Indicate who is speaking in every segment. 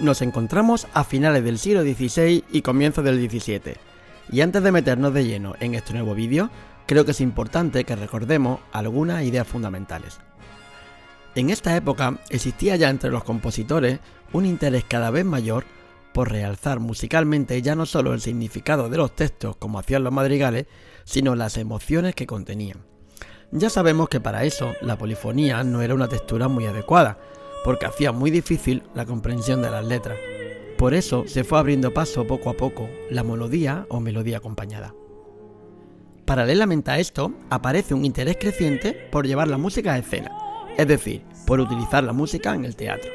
Speaker 1: Nos encontramos a finales del siglo XVI y comienzos del XVII, y antes de meternos de lleno en este nuevo vídeo, creo que es importante que recordemos algunas ideas fundamentales. En esta época existía ya entre los compositores un interés cada vez mayor por realzar musicalmente ya no solo el significado de los textos como hacían los madrigales, sino las emociones que contenían. Ya sabemos que para eso la polifonía no era una textura muy adecuada, porque hacía muy difícil la comprensión de las letras. Por eso se fue abriendo paso poco a poco la monodía o melodía acompañada. Paralelamente a esto, aparece un interés creciente por llevar la música a escena, es decir, por utilizar la música en el teatro.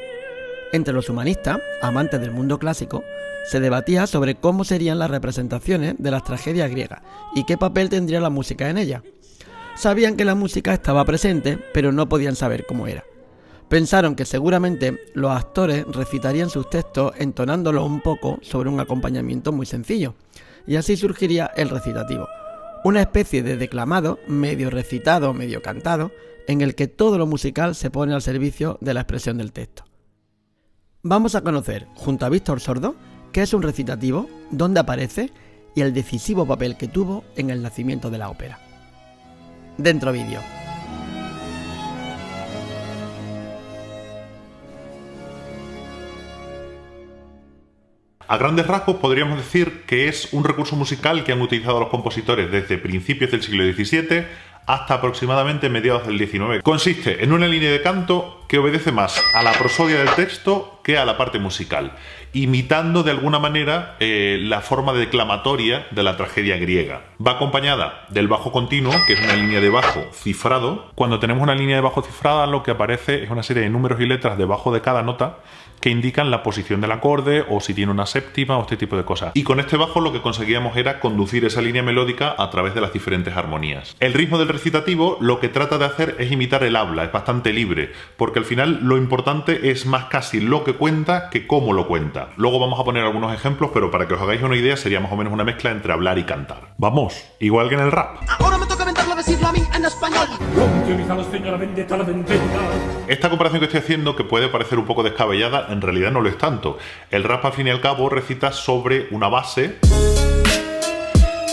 Speaker 1: Entre los humanistas, amantes del mundo clásico, se debatía sobre cómo serían las representaciones de las tragedias griegas y qué papel tendría la música en ellas. Sabían que la música estaba presente, pero no podían saber cómo era. Pensaron que seguramente los actores recitarían sus textos entonándolos un poco sobre un acompañamiento muy sencillo, y así surgiría el recitativo, una especie de declamado, medio recitado, medio cantado, en el que todo lo musical se pone al servicio de la expresión del texto. Vamos a conocer, junto a Víctor Sordo, qué es un recitativo, dónde aparece y el decisivo papel que tuvo en el nacimiento de la ópera. Dentro vídeo.
Speaker 2: A grandes rasgos podríamos decir que es un recurso musical que han utilizado los compositores desde principios del siglo XVII hasta aproximadamente mediados del XIX. Consiste en una línea de canto que obedece más a la prosodia del texto que a la parte musical, imitando de alguna manera la forma declamatoria de la tragedia griega. Va acompañada del bajo continuo, que es una línea de bajo cifrado. Cuando tenemos una línea de bajo cifrada, lo que aparece es una serie de números y letras debajo de cada nota que indican la posición del acorde o si tiene una séptima o este tipo de cosas. Y con este bajo lo que conseguíamos era conducir esa línea melódica a través de las diferentes armonías. El ritmo del recitativo lo que trata de hacer es imitar el habla, es bastante libre, porque al final lo importante es más casi lo que cuenta que cómo lo cuenta. Luego vamos a poner algunos ejemplos, pero para que os hagáis una idea sería más o menos una mezcla entre hablar y cantar. Vamos, igual que en el rap.
Speaker 3: Ahora me toca inventarlo, decirlo a mí en español.
Speaker 2: Esta comparación que estoy haciendo, que puede parecer un poco descabellada, en realidad no lo es tanto. El rap al fin y al cabo recita sobre una base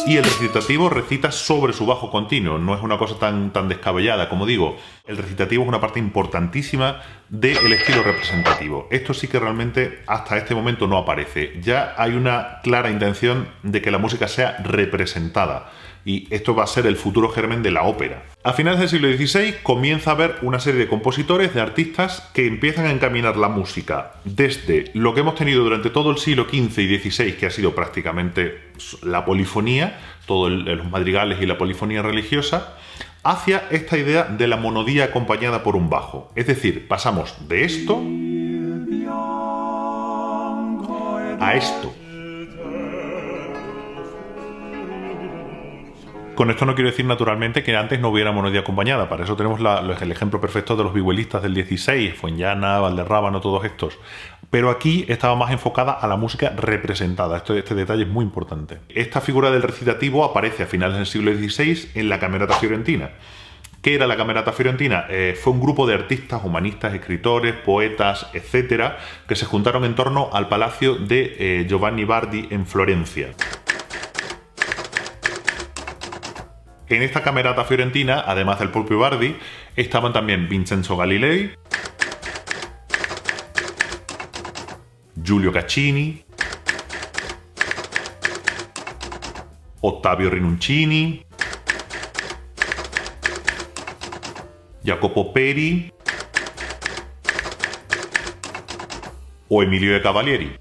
Speaker 2: y el recitativo recita sobre su bajo continuo. No es una cosa tan descabellada, como digo. El recitativo es una parte importantísima del estilo representativo. Esto sí que realmente hasta este momento no aparece. Ya hay una clara intención de que la música sea representada. Y esto va a ser el futuro germen de la ópera. A finales del siglo XVI comienza a haber una serie de compositores, de artistas, que empiezan a encaminar la música desde lo que hemos tenido durante todo el siglo XV y XVI, que ha sido prácticamente la polifonía, todos los madrigales y la polifonía religiosa, hacia esta idea de la monodía acompañada por un bajo. Es decir, pasamos de esto a esto. Con esto no quiero decir naturalmente que antes no hubiera monodía acompañada. Para eso tenemos el ejemplo perfecto de los vihuelistas del XVI, Fuenllana, Valderrábano, todos estos. Pero aquí estaba más enfocada a la música representada. Este detalle es muy importante. Esta figura del recitativo aparece a finales del siglo XVI en la Camerata Fiorentina. ¿Qué era la Camerata Fiorentina? Fue un grupo de artistas, humanistas, escritores, poetas, etcétera, que se juntaron en torno al palacio de Giovanni Bardi en Florencia. En esta Camerata Fiorentina, además del propio Bardi, estaban también Vincenzo Galilei, Giulio Caccini, Ottavio Rinuccini, Jacopo Peri o Emilio de Cavalieri.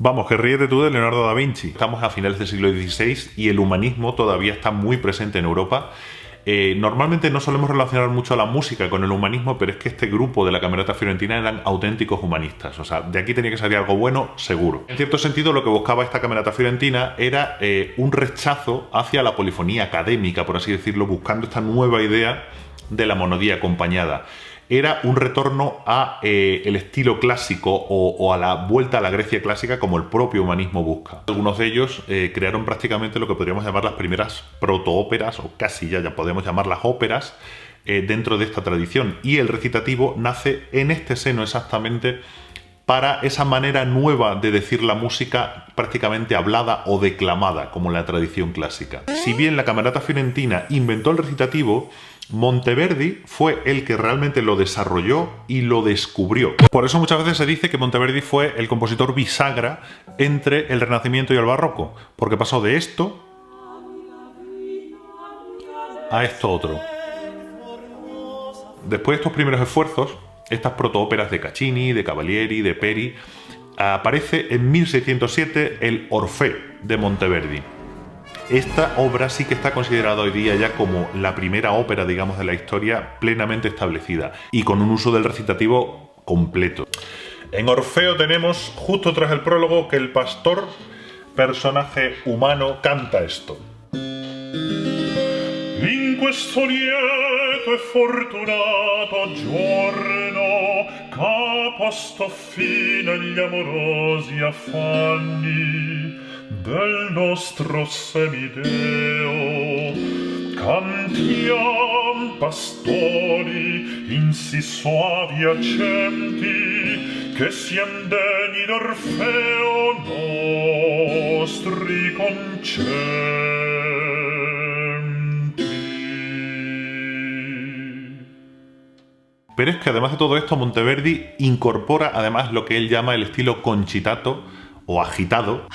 Speaker 2: Vamos, que ríete tú de Leonardo da Vinci. Estamos a finales del siglo XVI y el humanismo todavía está muy presente en Europa. Normalmente no solemos relacionar mucho a la música con el humanismo, pero es que este grupo de la Camerata Fiorentina eran auténticos humanistas. O sea, de aquí tenía que salir algo bueno, seguro. En cierto sentido, lo que buscaba esta Camerata Fiorentina era un rechazo hacia la polifonía académica, por así decirlo, buscando esta nueva idea de la monodía acompañada. Era un retorno a el estilo clásico o a la vuelta a la Grecia clásica como el propio humanismo busca. Algunos de ellos crearon prácticamente lo que podríamos llamar las primeras protoóperas, o casi ya podemos llamarlas óperas, dentro de esta tradición, y el recitativo nace en este seno exactamente para esa manera nueva de decir la música prácticamente hablada o declamada, como en la tradición clásica. Si bien la Camerata Fiorentina inventó el recitativo, Monteverdi fue el que realmente lo desarrolló y lo descubrió. Por eso muchas veces se dice que Monteverdi fue el compositor bisagra entre el Renacimiento y el Barroco, porque pasó de esto a esto otro. Después de estos primeros esfuerzos, estas protoóperas de Caccini, de Cavalieri, de Peri, aparece en 1607 el Orfeo de Monteverdi. Esta obra sí que está considerada hoy día ya como la primera ópera, digamos, de la historia plenamente establecida y con un uso del recitativo completo. En Orfeo tenemos, justo tras el prólogo, que el pastor, personaje humano, canta esto. In questo lieto e fortunato giorno che posto fine agli amorosi affanni del nostro semideo, cantiam pastori in si soavi accenti che siam degni d'Orfeo nostri concetti. Pero es que además de todo esto, Monteverdi incorpora además lo que él llama el estilo concitato o agitado,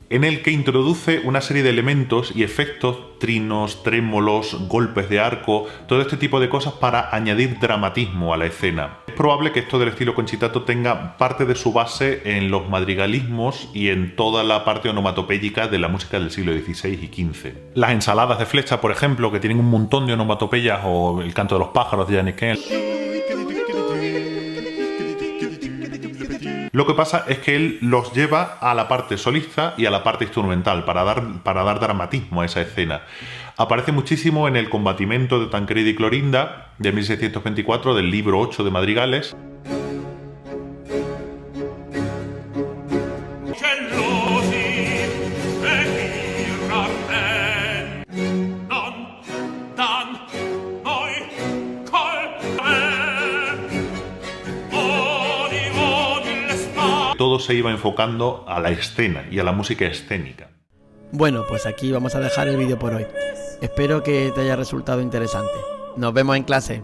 Speaker 2: en el que introduce una serie de elementos y efectos, trinos, trémolos, golpes de arco, todo este tipo de cosas para añadir dramatismo a la escena. Es probable que esto del estilo concitato tenga parte de su base en los madrigalismos y en toda la parte onomatopéyica de la música del siglo XVI y XV. Las ensaladas de flecha, por ejemplo, que tienen un montón de onomatopeyas, o el canto de los pájaros de Jan Keel. Lo que pasa es que él los lleva a la parte solista y a la parte instrumental para dar dramatismo a esa escena. Aparece muchísimo en el Combattimento de Tancredi y Clorinda de 1624 del libro 8 de Madrigales. Todo se iba enfocando a la escena y a la música escénica.
Speaker 1: Bueno, pues aquí vamos a dejar el vídeo por hoy. Espero que te haya resultado interesante. Nos vemos en clase.